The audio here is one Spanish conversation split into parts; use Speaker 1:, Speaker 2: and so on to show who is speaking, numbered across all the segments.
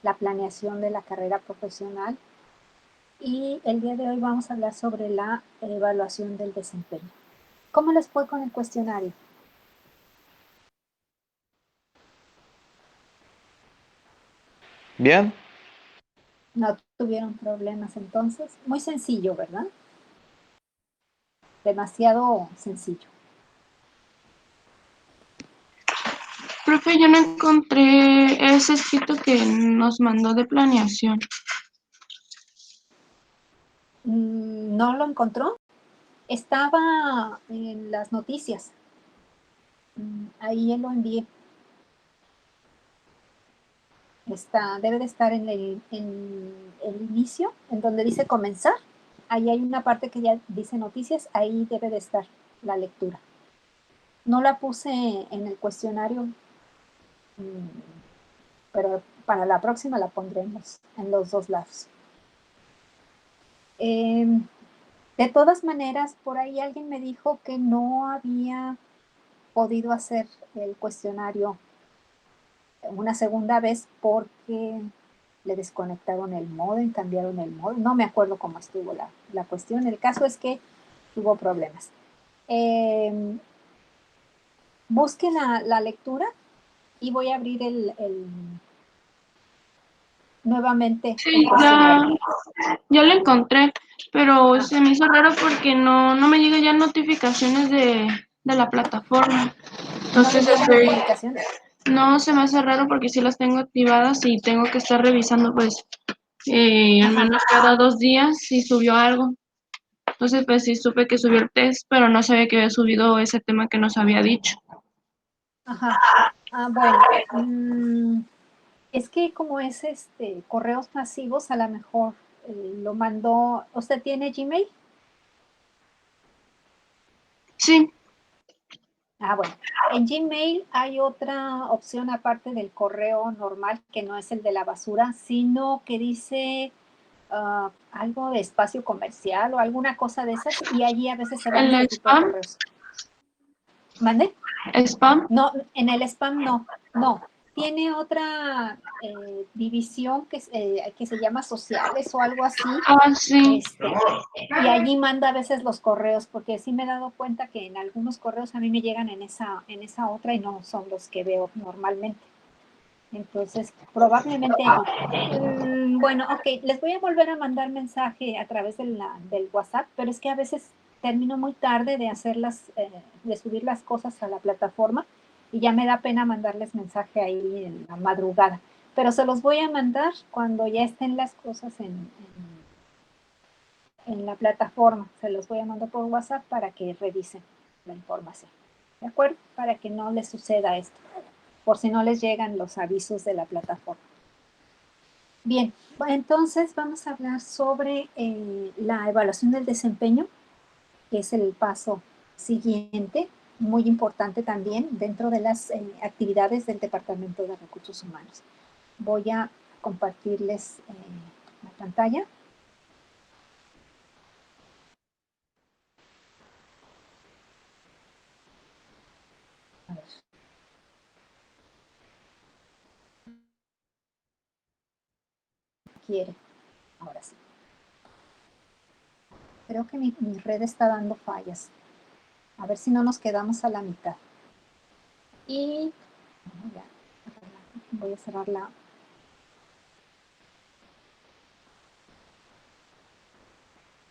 Speaker 1: la planeación de la carrera profesional. Y el día de hoy vamos a hablar sobre la evaluación del desempeño. ¿Cómo les fue con el cuestionario?
Speaker 2: Bien,
Speaker 1: ¿No tuvieron problemas entonces? Muy sencillo, ¿verdad? Demasiado sencillo.
Speaker 3: Profe, yo no encontré ese escrito que nos mandó de planeación.
Speaker 1: ¿No lo encontró? Estaba en las noticias. Ahí lo envié. Debe de estar en el inicio, en donde dice comenzar. Ahí hay una parte que ya dice noticias, ahí debe de estar la lectura. No la puse en el cuestionario, pero para la próxima la pondremos en los dos lados. De todas maneras, por ahí alguien me dijo que no había podido hacer el cuestionario una segunda vez porque le desconectaron el módem, cambiaron el módem. No me acuerdo cómo estuvo la cuestión. El caso es que tuvo problemas. Busquen la lectura y voy a abrir nuevamente
Speaker 3: Sí,
Speaker 1: el cuestionario.
Speaker 3: ya lo encontré, pero se me hizo raro porque no me llegan ya notificaciones de la plataforma.
Speaker 1: ¿No le
Speaker 3: Entonces
Speaker 1: llegan notificaciones?
Speaker 3: no se me hace raro porque sí las tengo activadas y tengo que estar revisando pues al
Speaker 1: Ajá,
Speaker 3: menos cada 2 días si subió algo. Entonces pues sí supe que subió el test, pero no sabía que había subido ese tema que nos había dicho.
Speaker 1: ajá. Bueno, es que como es correos masivos, a lo mejor lo mandó. ¿Usted tiene Gmail?
Speaker 3: Sí,
Speaker 1: Bueno, en Gmail hay otra opción aparte del correo normal, que no es el de la basura, sino que dice algo de espacio comercial o alguna cosa de esas, y allí a veces se van
Speaker 3: el
Speaker 1: este tipo de
Speaker 3: spam,
Speaker 1: correos. ¿Mande?
Speaker 3: spam.
Speaker 1: No, en el spam no, no. Tiene otra división que se llama sociales o algo así,
Speaker 3: Ah, sí.
Speaker 1: y allí manda a veces los correos, porque sí me he dado cuenta que en algunos correos a mí me llegan en esa otra y no son los que veo normalmente. Entonces, probablemente allí. Bueno, ok, les voy a volver a mandar mensaje a través del WhatsApp, pero es que a veces termino muy tarde de subir las cosas a la plataforma y ya me da pena mandarles mensaje ahí en la madrugada. Pero se los voy a mandar cuando ya estén las cosas en la plataforma. Se los voy a mandar por WhatsApp para que revisen la información. ¿De acuerdo? Para que no les suceda esto, por si no les llegan los avisos de la plataforma. Bien, entonces vamos a hablar sobre la evaluación del desempeño, que es el paso siguiente, muy importante también dentro de las actividades del Departamento de Recursos Humanos. Voy a compartirles la pantalla. A ver, quiere, ahora sí. Creo que mi red está dando fallas. A ver si no nos quedamos a la mitad. Y voy a cerrar la...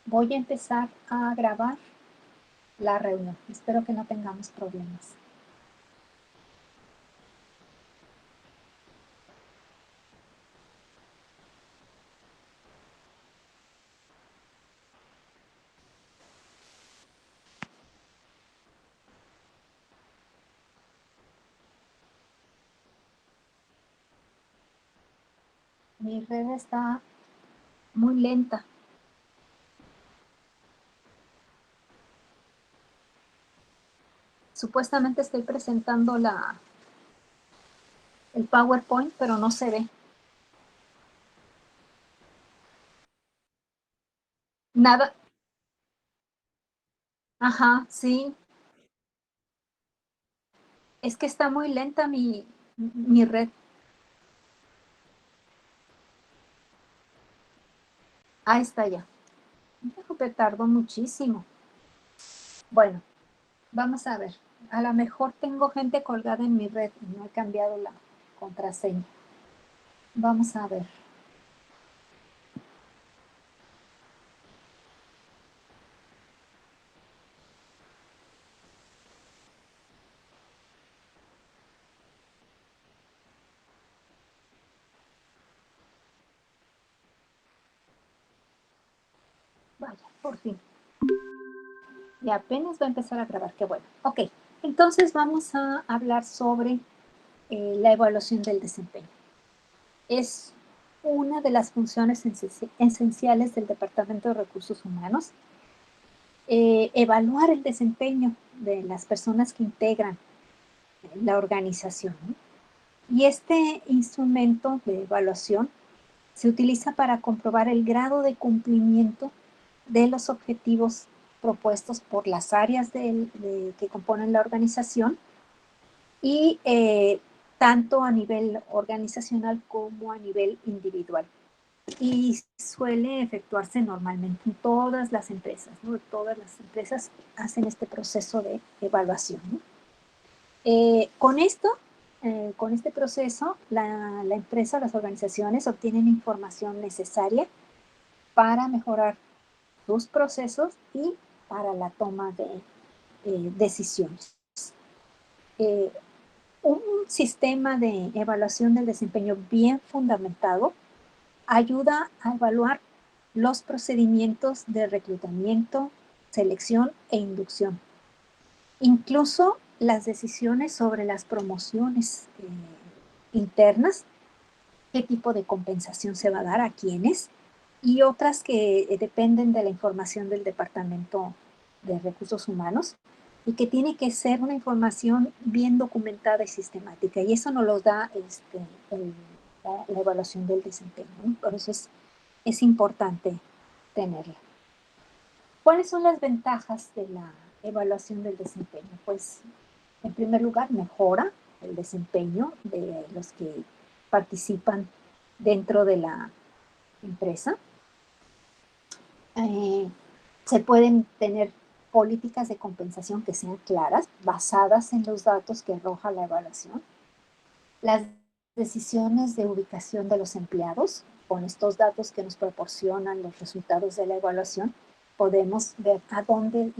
Speaker 1: Voy a empezar a grabar la reunión. Espero que no tengamos problemas. Mi red está muy lenta. Supuestamente estoy presentando el PowerPoint, pero no se ve. Nada. Ajá, sí. Es que está muy lenta mi red. Ahí está ya. Me tardó muchísimo. Bueno, vamos a ver. A lo mejor tengo gente colgada en mi red y no he cambiado la contraseña. Vamos a ver. Vaya, por fin. Y apenas va a empezar a grabar, qué bueno. Ok, entonces vamos a hablar sobre la evaluación del desempeño. Es una de las funciones esenciales del Departamento de Recursos Humanos. Evaluar el desempeño de las personas que integran la organización, ¿no? Y este instrumento de evaluación se utiliza para comprobar el grado de cumplimiento de los objetivos propuestos por las áreas que componen la organización y tanto a nivel organizacional como a nivel individual. Y suele efectuarse normalmente en todas las empresas, ¿no? Todas las empresas hacen este proceso de evaluación, ¿no? Con este proceso, la empresa, las organizaciones obtienen información necesaria para mejorar sus procesos y para la toma de decisiones. Eh, un sistema de evaluación del desempeño bien fundamentado ayuda a evaluar los procedimientos de reclutamiento, selección e inducción. Incluso las decisiones sobre las promociones internas, qué tipo de compensación se va a dar a quiénes, y otras que dependen de la información del Departamento de Recursos Humanos y que tiene que ser una información bien documentada y sistemática. Y eso nos lo da la evaluación del desempeño, ¿no? Por eso es importante tenerla. ¿Cuáles son las ventajas de la evaluación del desempeño? Pues, en primer lugar, mejora el desempeño de los que participan dentro de la empresa. Se pueden tener políticas de compensación que sean claras, basadas en los datos que arroja la evaluación. Las decisiones de ubicación de los empleados, con estos datos que nos proporcionan los resultados de la evaluación, podemos ver a dónde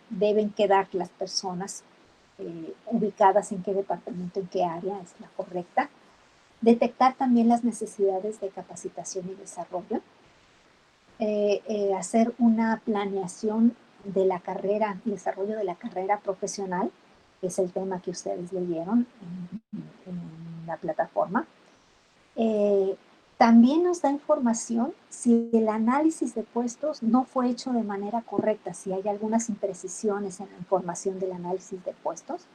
Speaker 1: deben quedar las personas ubicadas, en qué departamento, en qué área es la correcta. Detectar también las necesidades de capacitación y desarrollo. Hacer una planeación de la carrera, desarrollo de la carrera profesional, que es el tema que ustedes leyeron en la plataforma. También nos da información si el análisis de puestos no fue hecho de manera correcta, si hay algunas imprecisiones en la información del análisis de puestos,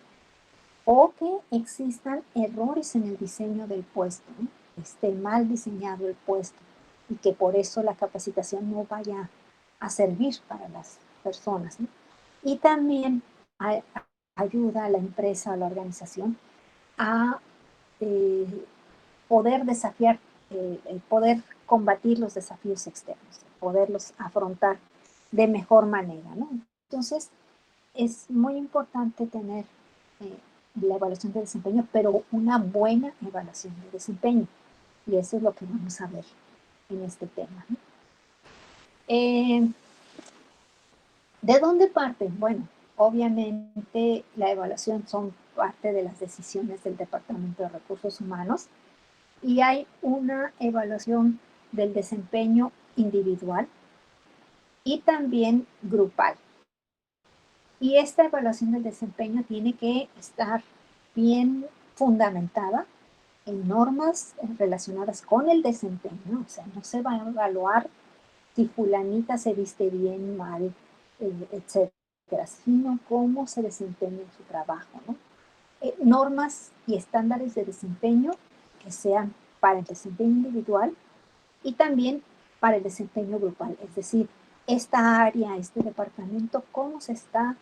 Speaker 1: o que existan errores en el diseño del puesto, ¿no? Esté mal diseñado el puesto y que por eso la capacitación no vaya a servir para las personas, ¿no? Y también ayuda a la empresa, a la organización, a poder desafiar, poder combatir los desafíos externos, poderlos afrontar de mejor manera, ¿no? Entonces, es muy importante tener la evaluación de desempeño, pero una buena evaluación de desempeño. Y eso es lo que vamos a ver en este tema, ¿no? ¿De dónde parte? Bueno, obviamente la evaluación son parte de las decisiones del Departamento de Recursos Humanos y hay una evaluación del desempeño individual y también grupal. Y esta evaluación del desempeño tiene que estar bien fundamentada en normas relacionadas con el desempeño. O sea, no se va a evaluar si fulanita se viste bien, mal, etcétera, sino cómo se desempeña en su trabajo, ¿no? Normas y estándares de desempeño que sean para el desempeño individual y también para el desempeño grupal, es decir, esta área, este departamento, cómo se está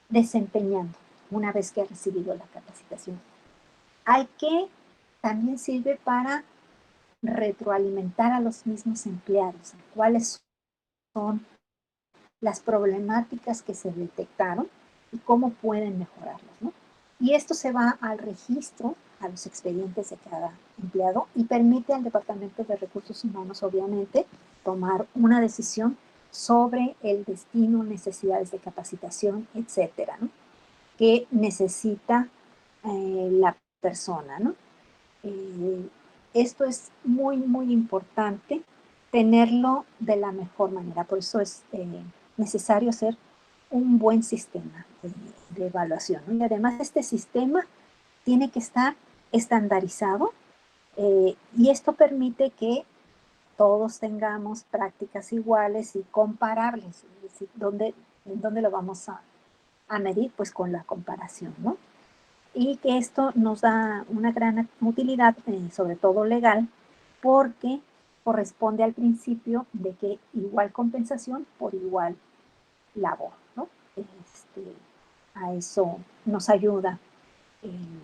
Speaker 1: desempeñando una vez que ha recibido la capacitación. Hay que, también sirve para retroalimentar a los mismos empleados, cuál es son las problemáticas que se detectaron y cómo pueden mejorarlas, ¿no? Y esto se va al registro, a los expedientes de cada empleado y permite al Departamento de Recursos Humanos, obviamente, tomar una decisión sobre el destino, necesidades de capacitación, etcétera, ¿no? Que necesita la persona, ¿no? Esto es muy, muy importante tenerlo de la mejor manera. Por eso es necesario hacer un buen sistema de evaluación, ¿no? Y además este sistema tiene que estar estandarizado y esto permite que todos tengamos prácticas iguales y comparables. Es decir, ¿en dónde lo vamos a medir? Pues con la comparación, ¿no? Y que esto nos da una gran utilidad, sobre todo legal, porque corresponde al principio de que igual compensación por igual labor, ¿no? A eso nos ayuda en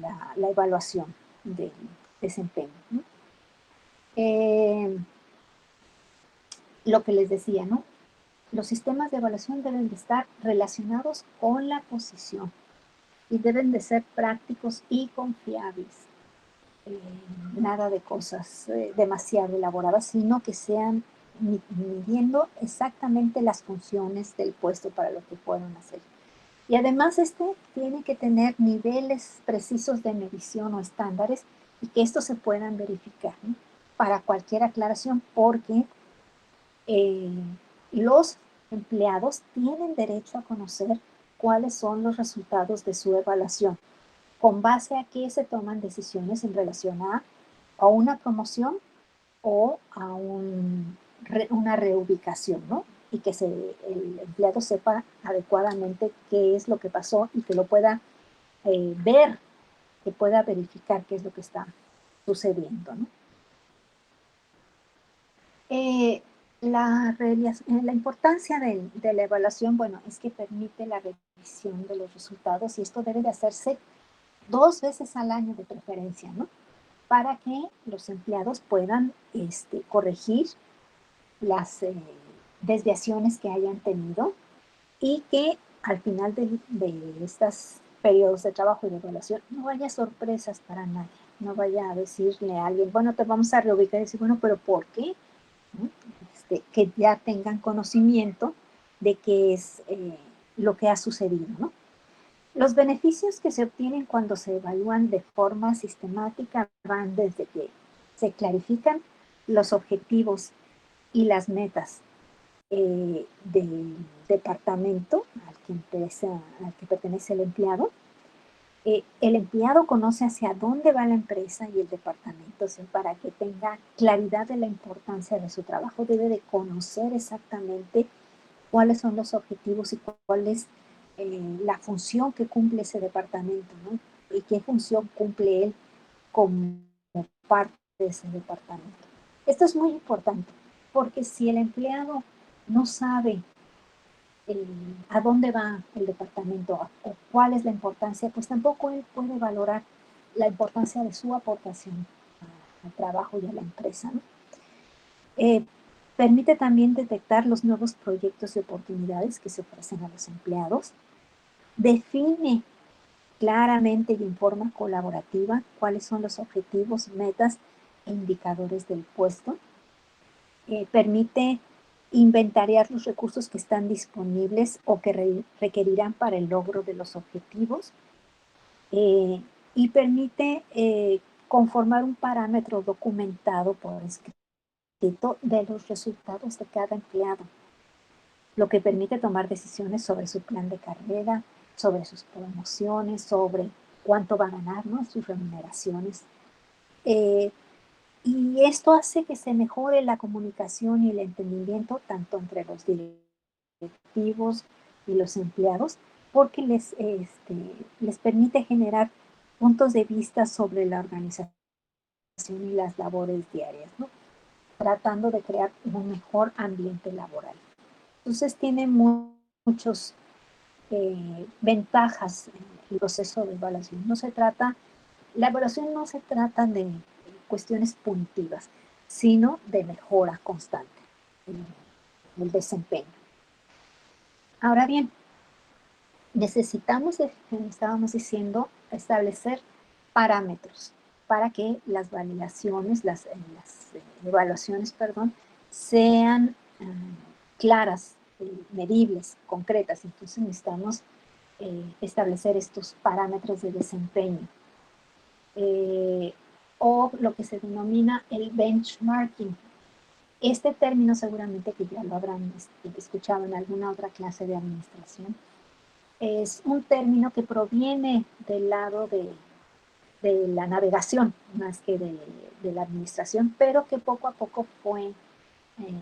Speaker 1: la evaluación del desempeño, ¿no? Lo que les decía, ¿no? Los sistemas de evaluación deben de estar relacionados con la posición y deben de ser prácticos y confiables. Nada de cosas demasiado elaboradas, sino que sean midiendo exactamente las funciones del puesto para lo que fueron a hacer. Y además tiene que tener niveles precisos de medición o estándares y que estos se puedan verificar, ¿no? Para cualquier aclaración, porque los empleados tienen derecho a conocer cuáles son los resultados de su evaluación, con base a qué se toman decisiones en relación a una promoción o a una reubicación, ¿no? Y que el empleado sepa adecuadamente qué es lo que pasó y que lo pueda ver, que pueda verificar qué es lo que está sucediendo, ¿no? La importancia de la evaluación, bueno, es que permite la revisión de los resultados y esto debe de hacerse 2 veces al año de preferencia, ¿no? Para que los empleados puedan corregir las desviaciones que hayan tenido y que al final de estos periodos de trabajo y de evaluación no haya sorpresas para nadie. No vaya a decirle a alguien, bueno, te vamos a reubicar y decir, bueno, pero ¿por qué? ¿No? Que ya tengan conocimiento de qué es lo que ha sucedido, ¿no? Los beneficios que se obtienen cuando se evalúan de forma sistemática van desde que se clarifican los objetivos y las metas del departamento al que pertenece el empleado. El empleado conoce hacia dónde va la empresa y el departamento, o sea, para que tenga claridad de la importancia de su trabajo, debe de conocer exactamente cuáles son los objetivos y cuál es la función que cumple ese departamento, ¿no? Y qué función cumple él como parte de ese departamento. Esto es muy importante, porque si el empleado no sabe a dónde va el departamento o cuál es la importancia, pues tampoco él puede valorar la importancia de su aportación al trabajo y a la empresa, ¿no? Permite también detectar los nuevos proyectos y oportunidades que se ofrecen a los empleados. Define claramente y en forma colaborativa cuáles son los objetivos, metas e indicadores del puesto. Permite inventariar los recursos que están disponibles o que requerirán para el logro de los objetivos. Y permite conformar un parámetro documentado por escrito de los resultados de cada empleado, lo que permite tomar decisiones sobre su plan de carrera, sobre sus promociones, sobre cuánto va a ganar, ¿no? Sus remuneraciones. Y esto hace que se mejore la comunicación y el entendimiento tanto entre los directivos y los empleados, porque les permite generar puntos de vista sobre la organización y las labores diarias, ¿no? Tratando de crear un mejor ambiente laboral. Entonces tiene muchos ventajas en el proceso de evaluación. La evaluación no se trata de cuestiones punitivas, sino de mejora constante. el desempeño. Ahora bien, necesitamos, estábamos diciendo, establecer parámetros para que las validaciones, las evaluaciones, perdón, sean claras, medibles, concretas. Entonces necesitamos establecer estos parámetros de desempeño. O lo que se denomina el benchmarking. Este término seguramente que ya lo habrán escuchado en alguna otra clase de administración. Es un término que proviene del lado de la navegación, más que de la administración, pero que poco a poco fue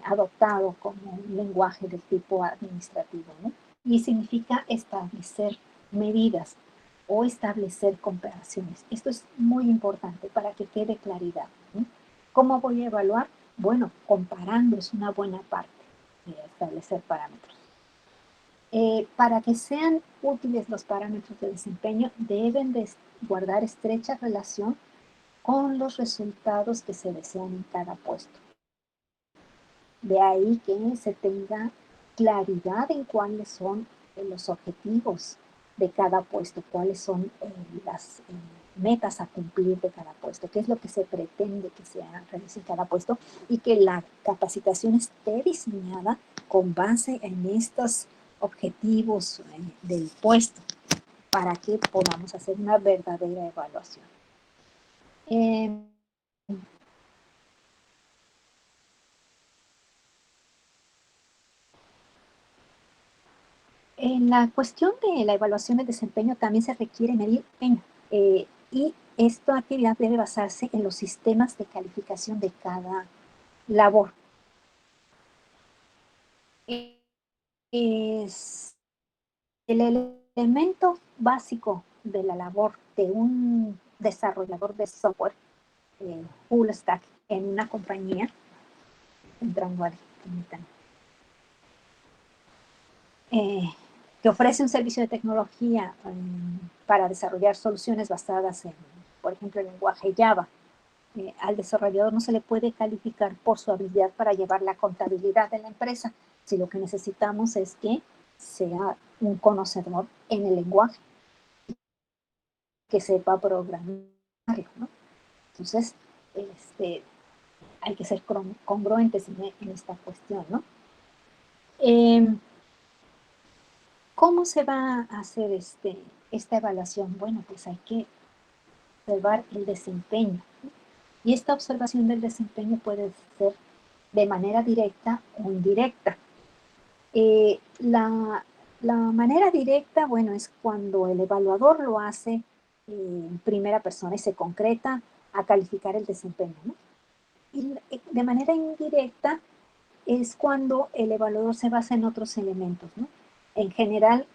Speaker 1: adoptado como un lenguaje del tipo administrativo, ¿no? Y significa establecer medidas o establecer comparaciones. Esto es muy importante para que quede claridad, ¿no? ¿Cómo voy a evaluar? Bueno, comparando es una buena parte de establecer parámetros. Para que sean útiles los parámetros de desempeño, deben de guardar estrecha relación con los resultados que se desean en cada puesto. De ahí que se tenga claridad en cuáles son los objetivos de cada puesto, cuáles son las metas a cumplir de cada puesto, qué es lo que se pretende que se realice en cada puesto y que la capacitación esté diseñada con base en estos objetivos del puesto para que podamos hacer una verdadera evaluación. En la cuestión de la evaluación del desempeño también se requiere medir y esta actividad debe basarse en los sistemas de calificación de cada labor. Es el elemento básico de la labor de un desarrollador de software full stack en una compañía, entrando ahí, que ofrece un servicio de tecnología para desarrollar soluciones basadas en, por ejemplo, el lenguaje Java. Al desarrollador no se le puede calificar por su habilidad para llevar la contabilidad de la empresa, si lo que necesitamos es que sea un conocedor en el lenguaje, que sepa programarlo, ¿no? Entonces, hay que ser congruentes en esta cuestión, ¿no? ¿Cómo se va a hacer esta evaluación? Bueno, pues hay que observar el desempeño, ¿no? Y esta observación del desempeño puede ser de manera directa o indirecta. La manera directa, bueno, es cuando el evaluador lo hace en primera persona y se concreta a calificar el desempeño, ¿no? Y de manera indirecta es cuando el evaluador se basa en otros elementos, ¿no? En general,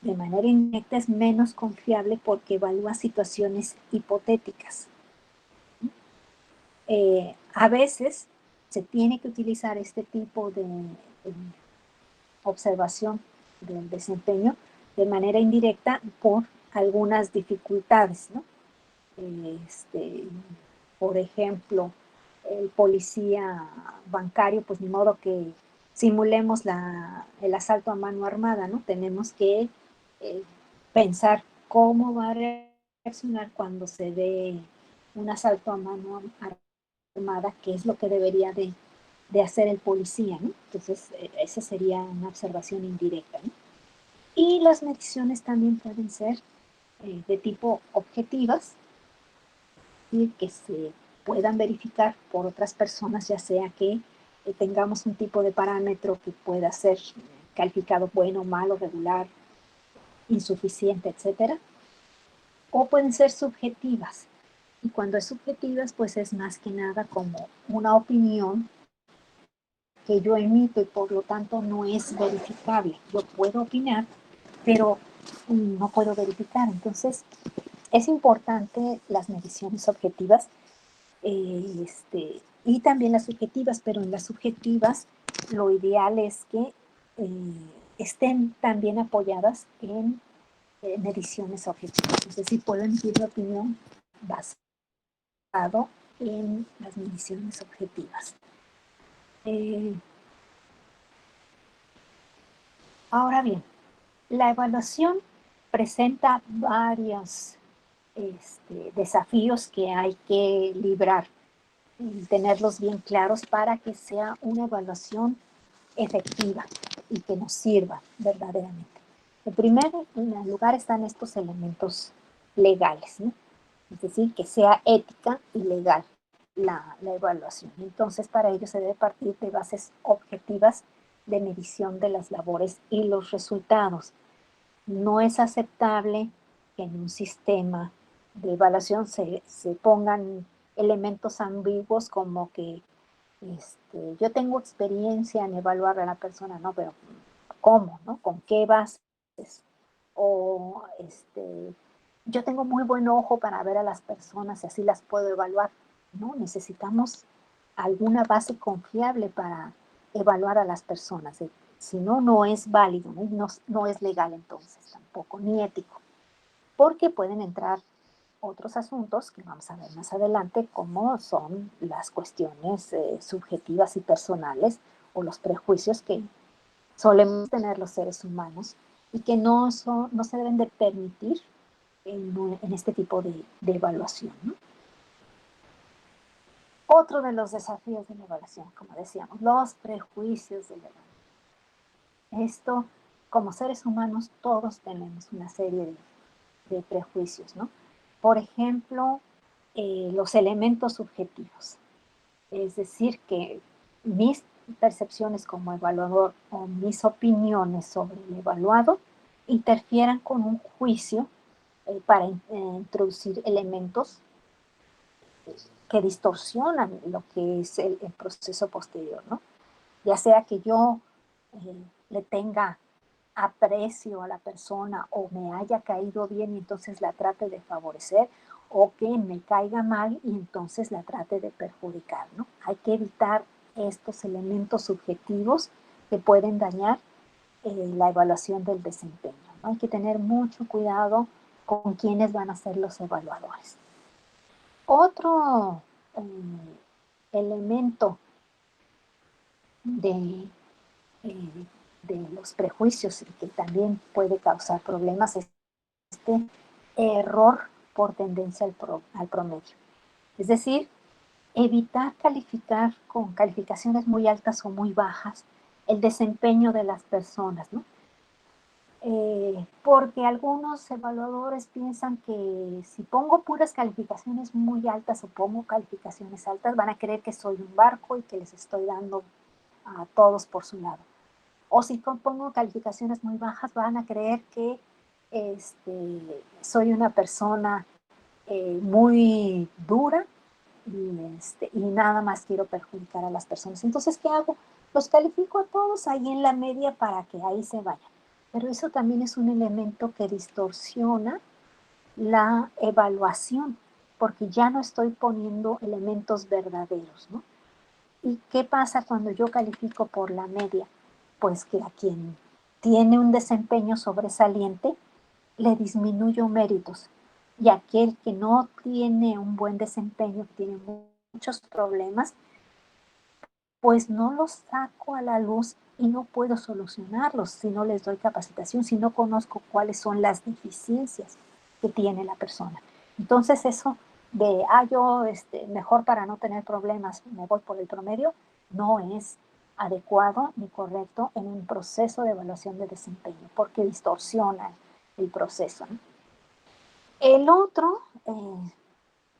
Speaker 1: de manera indirecta es menos confiable porque evalúa situaciones hipotéticas. A veces se tiene que utilizar este tipo de observación del desempeño de manera indirecta por algunas dificultades, ¿no? Por ejemplo, el policía bancario, pues ni modo que simulemos el asalto a mano armada, ¿no? Tenemos que pensar cómo va a reaccionar cuando se dé un asalto a mano armada, qué es lo que debería de hacer el policía, ¿no? Entonces, esa sería una observación indirecta, ¿no? Y las mediciones también pueden ser de tipo objetivas y que se puedan verificar por otras personas, ya sea que tengamos un tipo de parámetro que pueda ser calificado bueno, malo, regular, insuficiente, etcétera, o pueden ser subjetivas. Y cuando es subjetivas, pues es más que nada como una opinión que yo emito y por lo tanto no es verificable. Yo puedo opinar, pero no puedo verificar. Entonces, es importante las mediciones objetivas y también las subjetivas, pero en las subjetivas lo ideal es que estén también apoyadas en mediciones objetivas. Es decir, puedo emitir mi opinión basado en las mediciones objetivas. Ahora bien, la evaluación presenta varios desafíos que hay que librar y tenerlos bien claros para que sea una evaluación efectiva y que nos sirva verdaderamente. En primer lugar están estos elementos legales, ¿no? Es decir, que sea ética y legal la evaluación. Entonces, para ello se debe partir de bases objetivas de medición de las labores y los resultados. No es aceptable que en un sistema de evaluación se pongan elementos ambiguos como que yo tengo experiencia en evaluar a la persona, no, pero ¿cómo? ¿No? ¿Con qué bases? O yo tengo muy buen ojo para ver a las personas y así las puedo evaluar. No, necesitamos alguna base confiable para evaluar a las personas. Si no, no es válido, ¿no? No es legal entonces tampoco, ni ético, porque pueden entrar otros asuntos que vamos a ver más adelante, como son las cuestiones subjetivas y personales o los prejuicios que solemos tener los seres humanos y que no se deben de permitir en este tipo de evaluación, ¿no? Otro de los desafíos de la evaluación, como decíamos, los prejuicios de la evaluación. Esto, como seres humanos, todos tenemos una serie de prejuicios, ¿no? Por ejemplo, los elementos subjetivos. Es decir, que mis percepciones como evaluador o mis opiniones sobre el evaluado interfieran con un juicio para introducir elementos que distorsionan lo que es el proceso posterior, ¿no? Ya sea que yo le tenga aprecio a la persona o me haya caído bien y entonces la trate de favorecer, o que me caiga mal y entonces la trate de perjudicar, ¿no? Hay que evitar estos elementos subjetivos que pueden dañar la evaluación del desempeño, ¿no? Hay que tener mucho cuidado con quiénes van a ser los evaluadores. Otro elemento de, eh, de los prejuicios y que también puede causar problemas es este error por tendencia al promedio. Es decir, evitar calificar con calificaciones muy altas o muy bajas el desempeño de las personas, ¿no? Porque algunos evaluadores piensan que si pongo puras calificaciones muy altas o pongo calificaciones altas, van a creer que soy un barco y que les estoy dando a todos por su lado. O si pongo calificaciones muy bajas, van a creer que soy una persona muy dura y nada más quiero perjudicar a las personas. Entonces, ¿qué hago? Los califico a todos ahí en la media para que ahí se vayan. Pero eso también es un elemento que distorsiona la evaluación, porque ya no estoy poniendo elementos verdaderos, ¿no? ¿Y qué pasa cuando yo califico por la media? Pues que a quien tiene un desempeño sobresaliente le disminuyo méritos, y aquel que no tiene un buen desempeño, que tiene muchos problemas, pues no los saco a la luz y no puedo solucionarlos si no les doy capacitación, si no conozco cuáles son las deficiencias que tiene la persona. Entonces eso de, yo mejor para no tener problemas me voy por el promedio, no es adecuado ni correcto en un proceso de evaluación de desempeño, porque distorsiona el proceso, ¿no? El otro,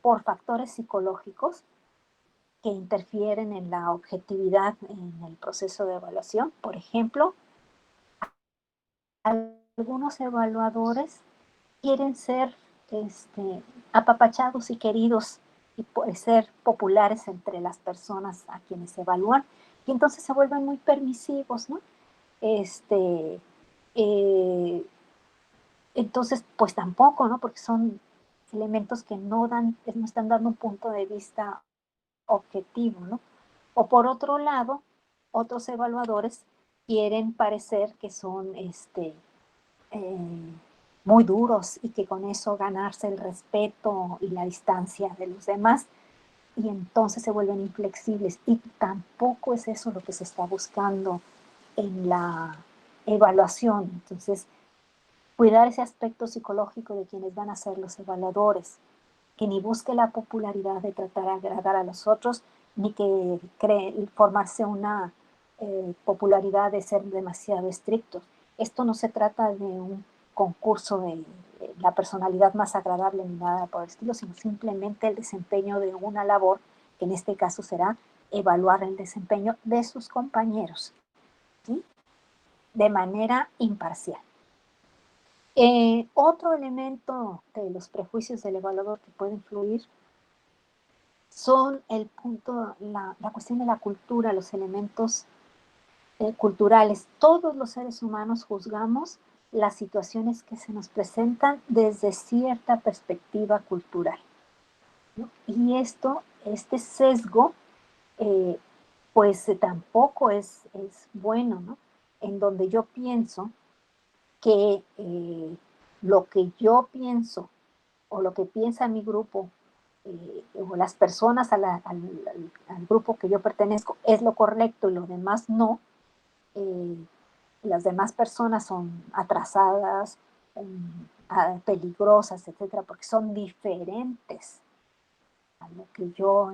Speaker 1: por factores psicológicos, que interfieren en la objetividad en el proceso de evaluación. Por ejemplo, algunos evaluadores quieren ser apapachados y queridos y ser populares entre las personas a quienes evalúan, y entonces se vuelven muy permisivos, ¿no? Eh, entonces, pues tampoco, ¿no? Porque son elementos que no están dando un punto de vista objetivo, ¿no? O por otro lado, otros evaluadores quieren parecer que son eh, muy duros y que con eso ganarse el respeto y la distancia de los demás, y entonces se vuelven inflexibles, y tampoco es eso lo que se está buscando en evaluación. Entonces, cuidar ese aspecto psicológico de quienes van a ser los evaluadores, que ni busque la popularidad de tratar de agradar a los otros, ni que cree formarse una popularidad de ser demasiado estrictos. Esto no se trata de un concurso de la personalidad más agradable ni nada por el estilo, sino simplemente el desempeño de una labor, que en este caso será evaluar el desempeño de sus compañeros, ¿sí? De manera imparcial. Otro elemento de los prejuicios del evaluador que puede influir son el punto, la cuestión de la cultura, los elementos culturales. Todos los seres humanos juzgamos las situaciones que se nos presentan desde cierta perspectiva cultural, ¿no? Y este sesgo, pues tampoco es bueno, ¿no? En donde yo pienso que lo que yo pienso o lo que piensa mi grupo o las personas al grupo que yo pertenezco es lo correcto y lo demás no, las demás personas son atrasadas, peligrosas, etcétera, porque son diferentes a lo que yo,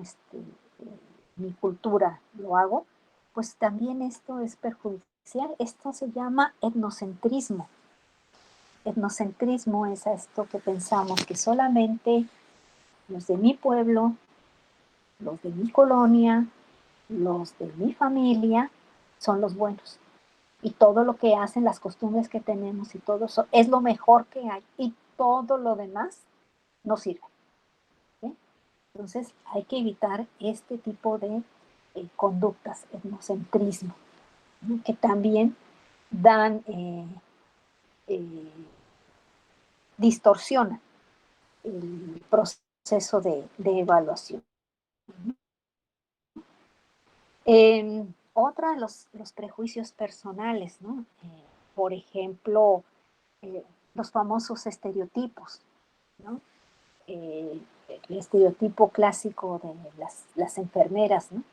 Speaker 1: mi cultura lo hago, pues también esto es perjudicial. Esto se llama etnocentrismo. Etnocentrismo es esto que pensamos que solamente los de mi pueblo, los de mi colonia, los de mi familia son los buenos. Y todo lo que hacen, las costumbres que tenemos y todo eso es lo mejor que hay. Y todo lo demás no sirve. ¿Sí? Entonces hay que evitar este tipo de conductas, etnocentrismo, ¿no? Que también dan, distorsionan el proceso de evaluación. Otra, los prejuicios personales, ¿no? Por ejemplo, los famosos estereotipos, ¿no? El estereotipo clásico de las enfermeras, ¿no?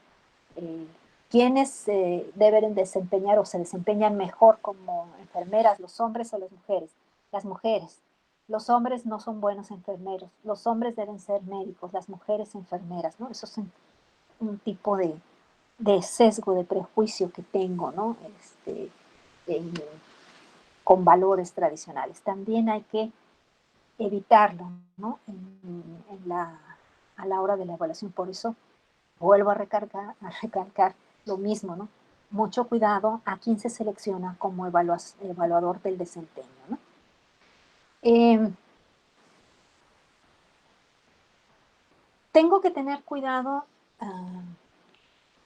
Speaker 1: ¿Quiénes deben desempeñar o se desempeñan mejor como enfermeras, los hombres o las mujeres? Las mujeres. Los hombres no son buenos enfermeros, los hombres deben ser médicos, las mujeres enfermeras, ¿no? Eso es un tipo de sesgo, de prejuicio que tengo, ¿no? En, con valores tradicionales. También hay que evitarlo, ¿no? A la hora de la evaluación. Por eso vuelvo a recalcar lo mismo, ¿no? Mucho cuidado a quién se selecciona como evaluador del desempeño, ¿no? Tengo que tener cuidado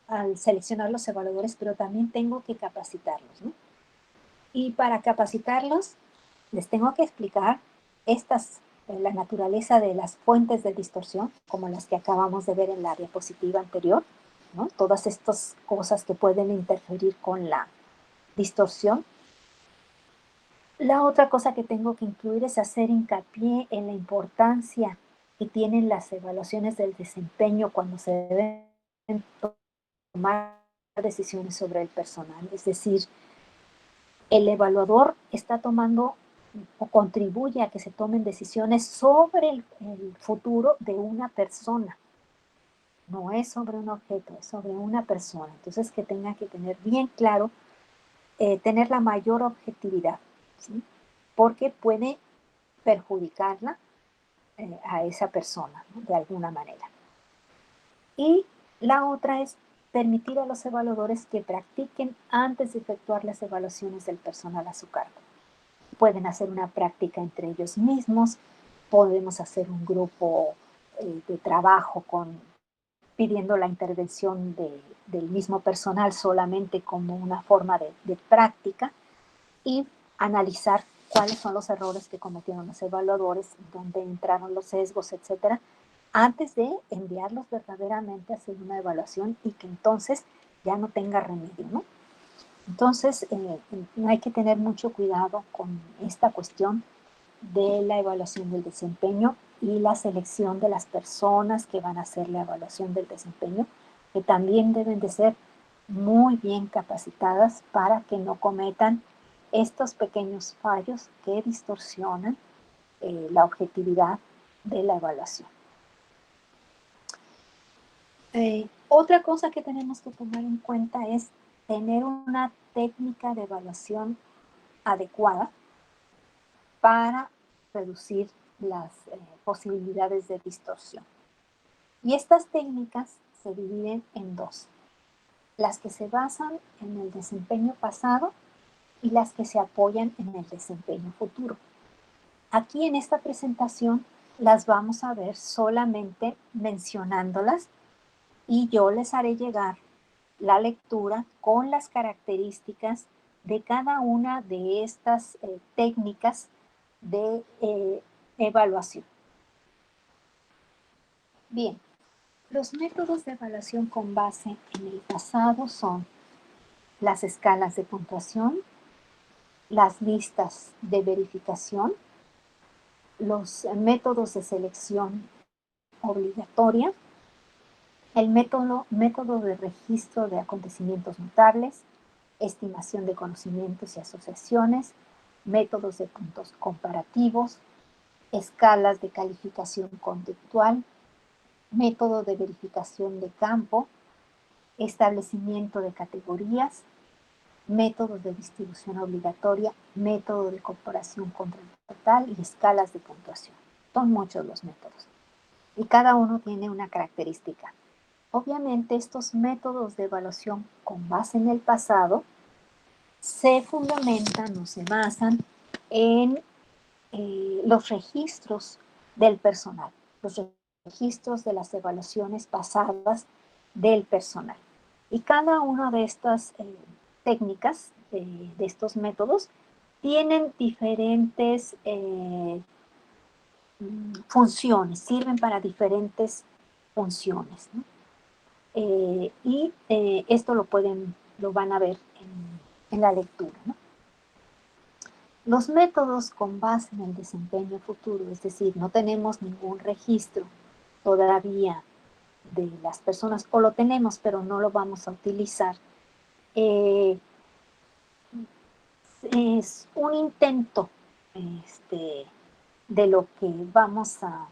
Speaker 1: al seleccionar los evaluadores, pero también tengo que capacitarlos, ¿no? Y para capacitarlos, les tengo que explicar la naturaleza de las fuentes de distorsión, como las que acabamos de ver en la diapositiva anterior, ¿no? Todas estas cosas que pueden interferir con la distorsión. La otra cosa que tengo que incluir es hacer hincapié en la importancia que tienen las evaluaciones del desempeño cuando se deben tomar decisiones sobre el personal. Es decir, el evaluador está tomando o contribuye a que se tomen decisiones sobre el futuro de una persona. No es sobre un objeto, es sobre una persona. Entonces, que tenga que tener bien claro, tener la mayor objetividad, ¿sí? Porque puede perjudicarla a esa persona, ¿no? De alguna manera. Y la otra es permitir a los evaluadores que practiquen antes de efectuar las evaluaciones del personal a su cargo. Pueden hacer una práctica entre ellos mismos, podemos hacer un grupo de trabajo pidiendo la intervención del mismo personal solamente como una forma de práctica y analizar cuáles son los errores que cometieron los evaluadores, dónde entraron los sesgos, etcétera, antes de enviarlos verdaderamente a hacer una evaluación y que entonces ya no tenga remedio, ¿no? Entonces, hay que tener mucho cuidado con esta cuestión de la evaluación del desempeño y la selección de las personas que van a hacer la evaluación del desempeño, que también deben de ser muy bien capacitadas para que no cometan estos pequeños fallos que distorsionan la objetividad de la evaluación. Otra cosa que tenemos que tomar en cuenta es tener una técnica de evaluación adecuada para reducir las posibilidades de distorsión. Y estas técnicas se dividen en dos: las que se basan en el desempeño pasado y las que se apoyan en el desempeño futuro. Aquí en esta presentación las vamos a ver solamente mencionándolas, y yo les haré llegar la lectura con las características de cada una de estas técnicas de evaluación. Bien, los métodos de evaluación con base en el pasado son las escalas de puntuación, las listas de verificación, los métodos de selección obligatoria, el método de registro de acontecimientos notables, estimación de conocimientos y asociaciones, métodos de puntos comparativos, escalas de calificación conductual, método de verificación de campo, establecimiento de categorías, métodos de distribución obligatoria, método de comparación contra el total y escalas de puntuación. Son muchos los métodos y cada uno tiene una característica. Obviamente estos métodos de evaluación con base en el pasado se fundamentan o se basan en los registros del personal, los registros de las evaluaciones pasadas del personal. Y cada una de estas técnicas, de estos métodos, tienen diferentes funciones, sirven para diferentes funciones, ¿no? Esto lo van a ver en la lectura, ¿no? Los métodos con base en el desempeño futuro, es decir, no tenemos ningún registro todavía de las personas, o lo tenemos pero no lo vamos a utilizar, es un intento de lo que vamos a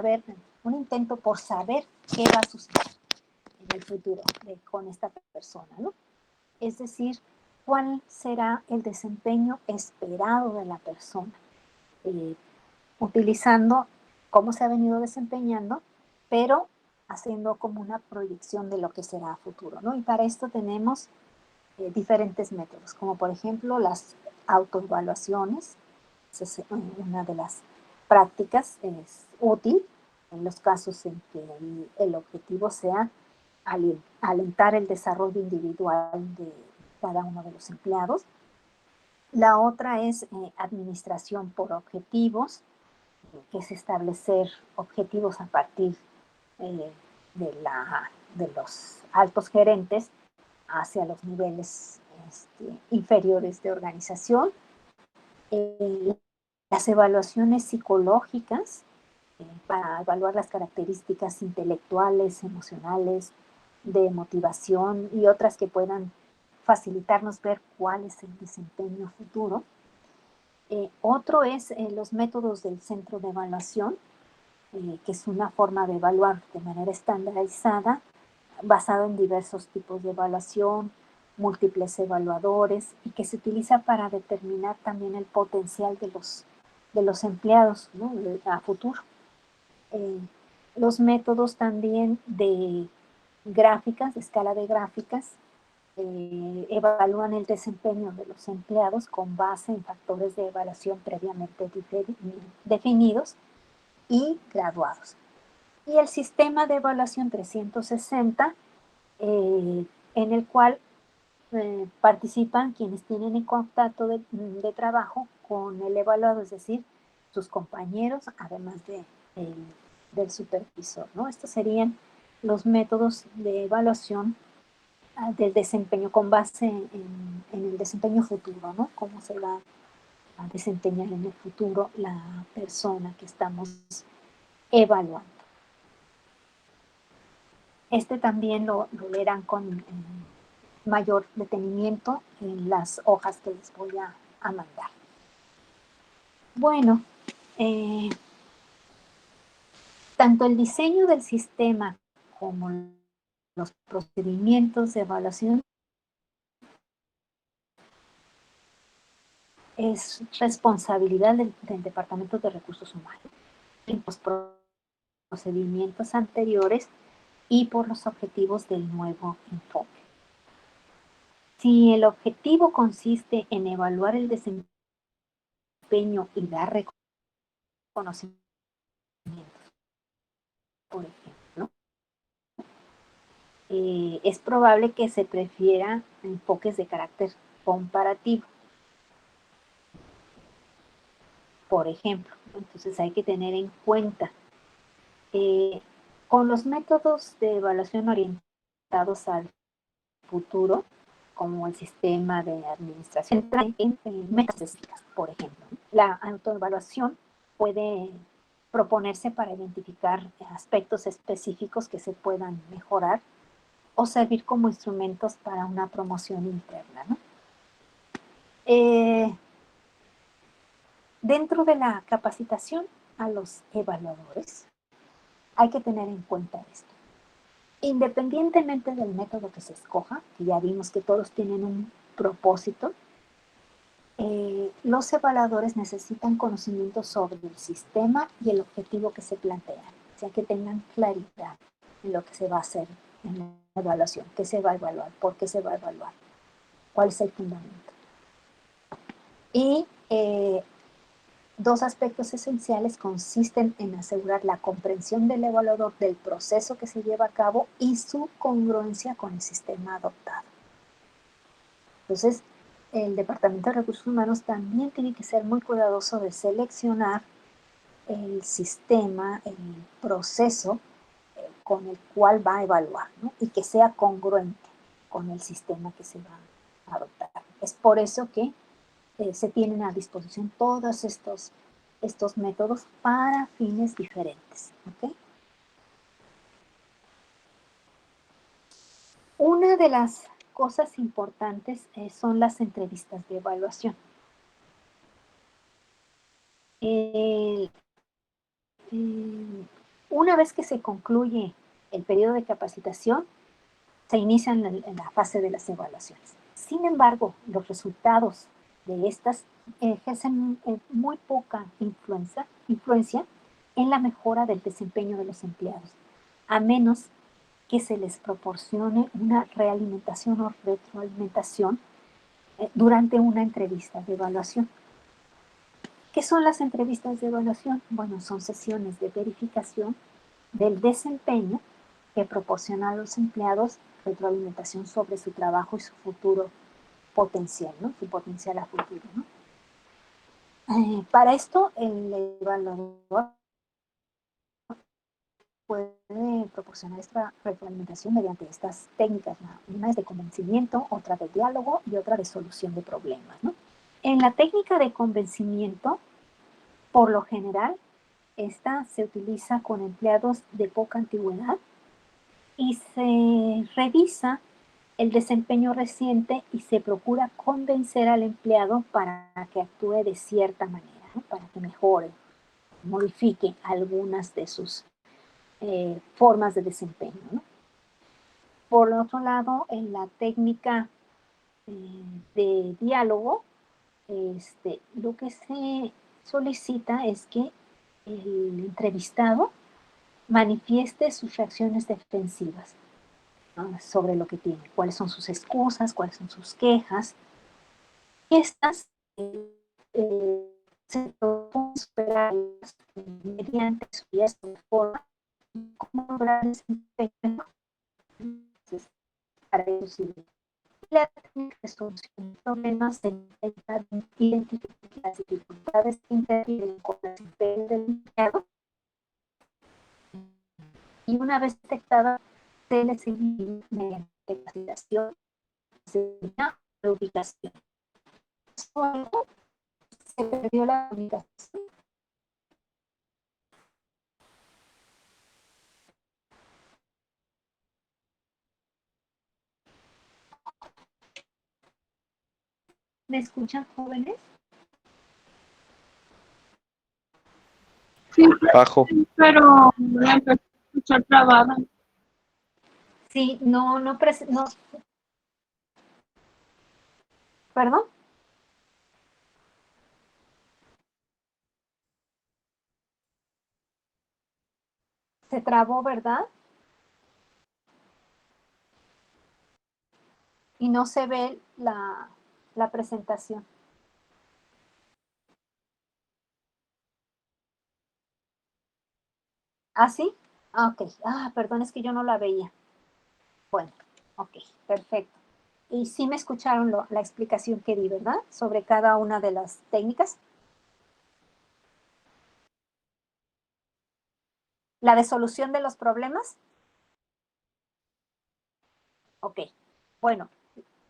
Speaker 1: ver, un intento por saber qué va a suceder en el futuro con esta persona, ¿no? Es decir, cuál será el desempeño esperado de la persona, utilizando cómo se ha venido desempeñando, pero haciendo como una proyección de lo que será a futuro, ¿no? Y para esto tenemos diferentes métodos, como por ejemplo las autoevaluaciones. Es una de las prácticas, es útil en los casos en que el objetivo sea alentar el desarrollo individual de cada uno de los empleados. La otra es administración por objetivos, que es establecer objetivos a partir de los altos gerentes hacia los niveles inferiores de organización. Las evaluaciones psicológicas, para evaluar las características intelectuales, emocionales, de motivación y otras que puedan facilitarnos ver cuál es el desempeño futuro. Otro es los métodos del centro de evaluación, que es una forma de evaluar de manera estandarizada, basado en diversos tipos de evaluación, múltiples evaluadores, y que se utiliza para determinar también el potencial de los empleados, ¿no?, a futuro. Los métodos también de gráficas, de escala de gráficas, evalúan el desempeño de los empleados con base en factores de evaluación previamente definidos y graduados. Y el sistema de evaluación 360, en el cual participan quienes tienen en contacto de trabajo con el evaluado, es decir, sus compañeros, además del supervisor, ¿no? Estos serían los métodos de evaluación del desempeño con base en el desempeño futuro, ¿no? Cómo se va a desempeñar en el futuro la persona que estamos evaluando. También lo leerán con mayor detenimiento en las hojas que les voy a mandar. Bueno, tanto el diseño del sistema como los procedimientos de evaluación es responsabilidad del Departamento de Recursos Humanos, los procedimientos anteriores y por los objetivos del nuevo enfoque. Si el objetivo consiste en evaluar el desempeño y dar reconocimientos, por ejemplo, es probable que se prefiera enfoques de carácter comparativo. Por ejemplo, entonces hay que tener en cuenta con los métodos de evaluación orientados al futuro, como el sistema de administración en metas específicas, por ejemplo. La autoevaluación puede proponerse para identificar aspectos específicos que se puedan mejorar o servir como instrumentos para una promoción interna, ¿no? Dentro de la capacitación a los evaluadores, hay que tener en cuenta esto. Independientemente del método que se escoja, que ya vimos que todos tienen un propósito, los evaluadores necesitan conocimiento sobre el sistema y el objetivo que se plantea, o sea, que tengan claridad en lo que se va a hacer en la evaluación, qué se va a evaluar, por qué se va a evaluar, cuál es el fundamento. Y dos aspectos esenciales consisten en asegurar la comprensión del evaluador del proceso que se lleva a cabo y su congruencia con el sistema adoptado. Entonces, el Departamento de Recursos Humanos también tiene que ser muy cuidadoso de seleccionar el sistema, el proceso con el cual va a evaluar, ¿no? Y que sea congruente con el sistema que se va a adoptar. Es por eso que se tienen a disposición todos estos métodos para fines diferentes. ¿Okay? Una de las cosas importantes son las entrevistas de evaluación. Una vez que se concluye el periodo de capacitación, se inicia en la fase de las evaluaciones. Sin embargo, los resultados de estas ejercen muy poca influencia en la mejora del desempeño de los empleados, a menos que se les proporcione una realimentación o retroalimentación durante una entrevista de evaluación. ¿Qué son las entrevistas de evaluación? Bueno, son sesiones de verificación del desempeño que proporciona a los empleados retroalimentación sobre su trabajo y su futuro potencial, ¿no? Su potencial a futuro, ¿no? Para esto, el evaluador puede proporcionar esta retroalimentación mediante estas técnicas, ¿no? Una es de convencimiento, otra de diálogo y otra de solución de problemas, ¿no? En la técnica de convencimiento, por lo general, esta se utiliza con empleados de poca antigüedad y se revisa el desempeño reciente y se procura convencer al empleado para que actúe de cierta manera, ¿no? Para que mejore, modifique algunas de sus formas de desempeño, ¿no? Por otro lado, en la técnica de diálogo, lo que se solicita es que el entrevistado manifieste sus reacciones defensivas, ¿no? Sobre lo que tiene, cuáles son sus excusas, cuáles son sus quejas. Y estas se proponen superarlas mediante su forma como lograr desempeño. Entonces, para eso sirve la técnica de solución de problemas de intentar identificar las dificultades que interfieren con el desempeño del empleado y una vez detectada se le sigue mediante capacitación, seguridad y ubicación. Luego se perdió la ubicación. ¿Me escuchan, jóvenes?
Speaker 3: Sí,
Speaker 2: Bajo.
Speaker 3: pero la empecé a escuchar trabada.
Speaker 1: Sí, no, ¿perdón? Se trabó, ¿verdad? Y no se ve la presentación. ¿Ah, sí? Ah, ok. Ah, perdón, es que yo no la veía. Bueno, ok, perfecto. Y sí me escucharon la explicación que di, ¿verdad? Sobre cada una de las técnicas. La de solución de los problemas. Ok. Bueno,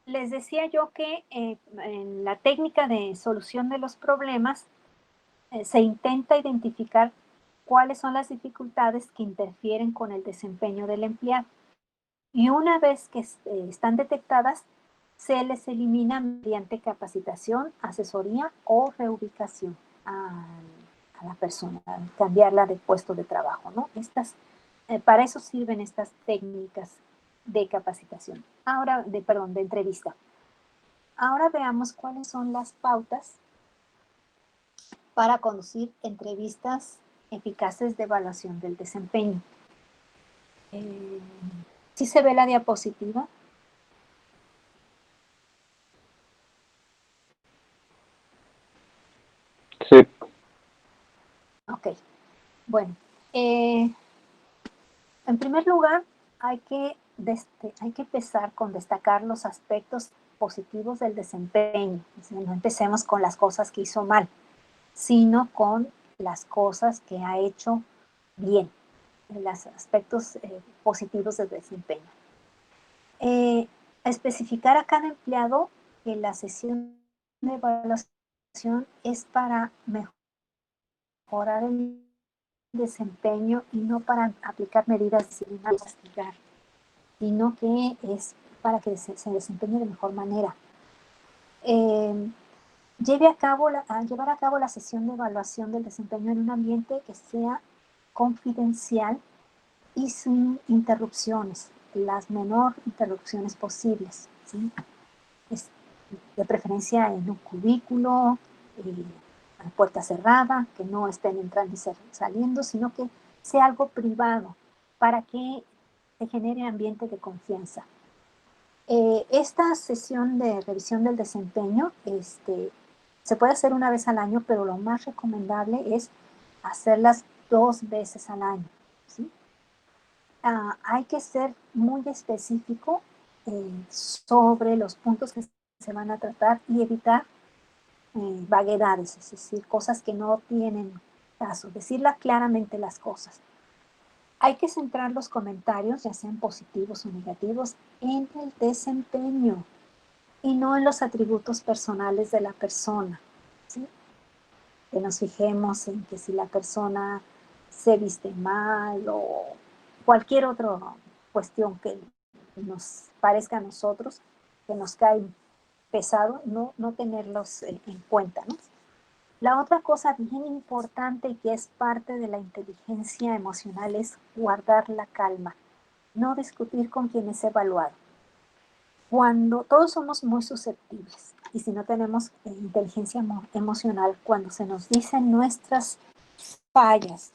Speaker 1: les decía yo que en la técnica de solución de los problemas se intenta identificar cuáles son las dificultades que interfieren con el desempeño del empleado. Y una vez que están detectadas, se les elimina mediante capacitación, asesoría o reubicación a la persona, cambiarla de puesto de trabajo, ¿no? Para eso sirven estas técnicas de capacitación. Ahora, de entrevista. Ahora veamos cuáles son las pautas para conducir entrevistas eficaces de evaluación del desempeño. ¿Sí se ve la diapositiva?
Speaker 2: Sí.
Speaker 1: Ok, bueno. En primer lugar, hay que empezar con destacar los aspectos positivos del desempeño. No empecemos con las cosas que hizo mal, sino con las cosas que ha hecho bien, los aspectos positivos del desempeño. Especificar a cada empleado que la sesión de evaluación es para mejorar el desempeño y no para aplicar medidas disciplinarias, sino que es para que se desempeñe de mejor manera. Llevar a cabo la sesión de evaluación del desempeño en un ambiente que sea confidencial y sin interrupciones, las menor interrupciones posibles, ¿sí? De preferencia en un cubículo, a puerta cerrada, que no estén entrando y saliendo, sino que sea algo privado para que se genere ambiente de confianza. Esta sesión de revisión del desempeño se puede hacer una vez al año, pero lo más recomendable es hacerlas 2 veces al año, ¿sí? Hay que ser muy específico sobre los puntos que se van a tratar y evitar vaguedades, es decir, cosas que no tienen caso, decirla claramente las cosas. Hay que centrar los comentarios, ya sean positivos o negativos, en el desempeño y no en los atributos personales de la persona, ¿sí? Que nos fijemos en que si la persona se viste mal o cualquier otra cuestión que nos parezca a nosotros, que nos cae pesado, no tenerlos en cuenta, ¿no? La otra cosa bien importante y que es parte de la inteligencia emocional es guardar la calma, no discutir con quien es evaluado. Cuando todos somos muy susceptibles y si no tenemos inteligencia emocional, cuando se nos dicen nuestras fallas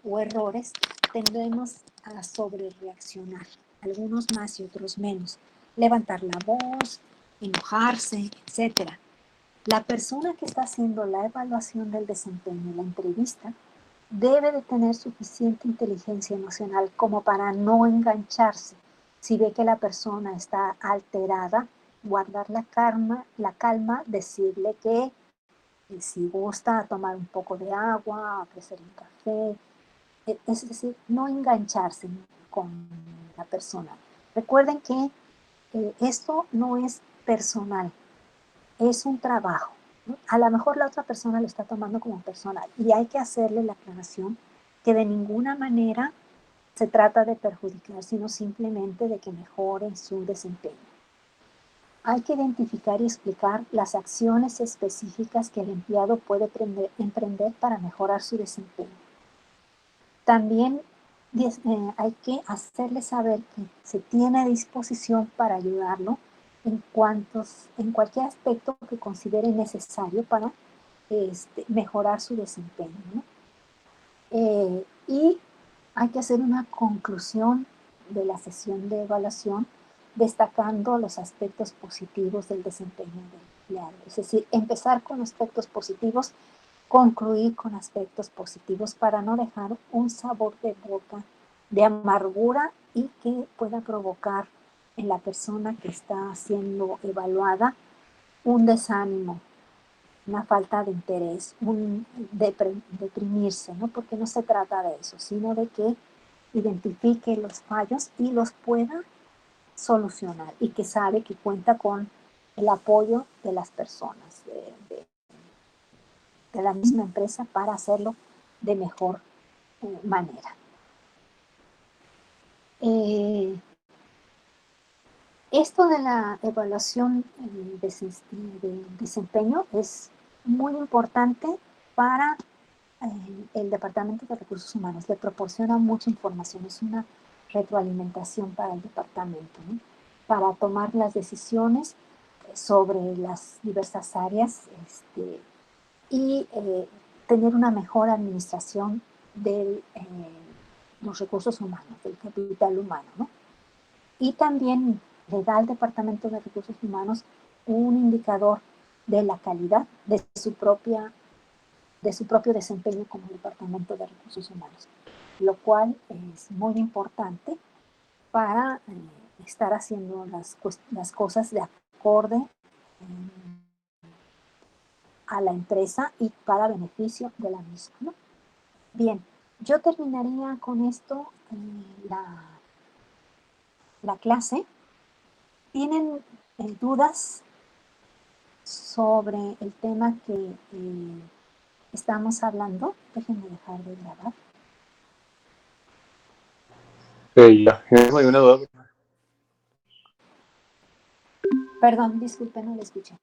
Speaker 1: o errores, tendemos a sobrereaccionar, algunos más y otros menos, levantar la voz, enojarse, etc. La persona que está haciendo la evaluación del desempeño, la entrevista, debe de tener suficiente inteligencia emocional como para no engancharse. Si ve que la persona está alterada, guardar la calma, decirle que si gusta tomar un poco de agua, ofrecer un café, es decir, no engancharse con la persona. Recuerden que esto no es personal, es un trabajo. A lo mejor la otra persona lo está tomando como personal y hay que hacerle la aclaración que de ninguna manera se trata de perjudicar, sino simplemente de que mejore su desempeño. hay que identificar y explicar las acciones específicas que el empleado puede emprender para mejorar su desempeño. También hay que hacerle saber que se tiene a disposición para ayudarlo en cualquier aspecto que considere necesario para mejorar su desempeño, ¿no? Y hay que hacer una conclusión de la sesión de evaluación destacando los aspectos positivos del desempeño del empleado. Es decir, empezar con aspectos positivos, concluir con aspectos positivos para no dejar un sabor de boca de amargura y que pueda provocar en la persona que está siendo evaluada un desánimo, una falta de interés, un deprimirse, ¿no? Porque no se trata de eso, sino de que identifique los fallos y los pueda solucionar y que sabe que cuenta con el apoyo de las personas, de la misma empresa para hacerlo de mejor manera. Esto de la evaluación de desempeño es muy importante para el Departamento de Recursos Humanos. Le proporciona mucha información, es una retroalimentación para el departamento, ¿no? Para tomar las decisiones sobre las diversas áreas y tener una mejor administración de los recursos humanos, del capital humano, ¿no? Y también le da al Departamento de Recursos Humanos un indicador de la calidad de su propio desempeño como Departamento de Recursos Humanos, lo cual es muy importante para estar haciendo las cosas de acorde a la empresa y para beneficio de la misma, ¿no? Bien, yo terminaría con esto la clase. ¿Tienen dudas sobre el tema que estamos hablando? Déjenme dejar de grabar.
Speaker 2: Ya, no hay una duda.
Speaker 1: Perdón, disculpe, no le escuché.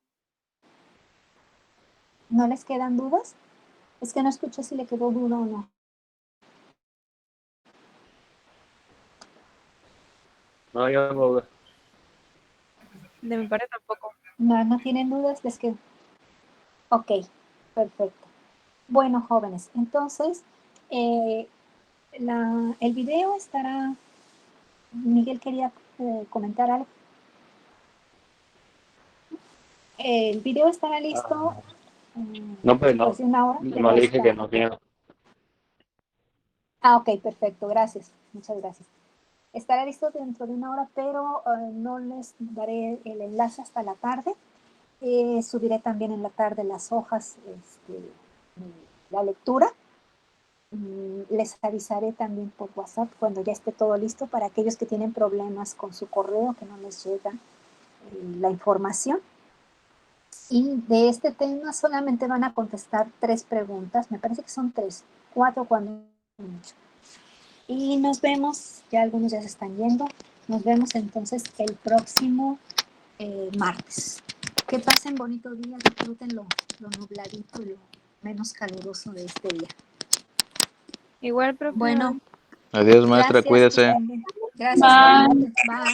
Speaker 1: ¿No les quedan dudas? Es que no escuché si le quedó duda o no.
Speaker 2: No hay una duda.
Speaker 4: De mi parte tampoco.
Speaker 1: No tienen dudas, les quedó. Ok, perfecto. Bueno, jóvenes, entonces el video estará... Miguel quería comentar algo. El video estará listo
Speaker 2: No, pues no.
Speaker 1: después de una hora.
Speaker 2: No le dije que no tiene.
Speaker 1: Ok, perfecto, gracias. Muchas gracias. Estará listo dentro de una hora, pero no les daré el enlace hasta la tarde. Subiré también en la tarde las hojas, la lectura. Les avisaré también por WhatsApp cuando ya esté todo listo para aquellos que tienen problemas con su correo, que no les llega la información. Y de este tema solamente van a contestar 3 preguntas, me parece que son 3, 4 cuando mucho. Y nos vemos, ya algunos ya se están yendo, nos vemos entonces el próximo martes. Que pasen bonito día, disfruten lo nubladito y lo menos caluroso de este día.
Speaker 4: Igual, profe.
Speaker 1: Bueno,
Speaker 2: Adiós, maestra,
Speaker 1: gracias, que
Speaker 2: cuídese.
Speaker 1: estén bien. Gracias, igualmente. Bye.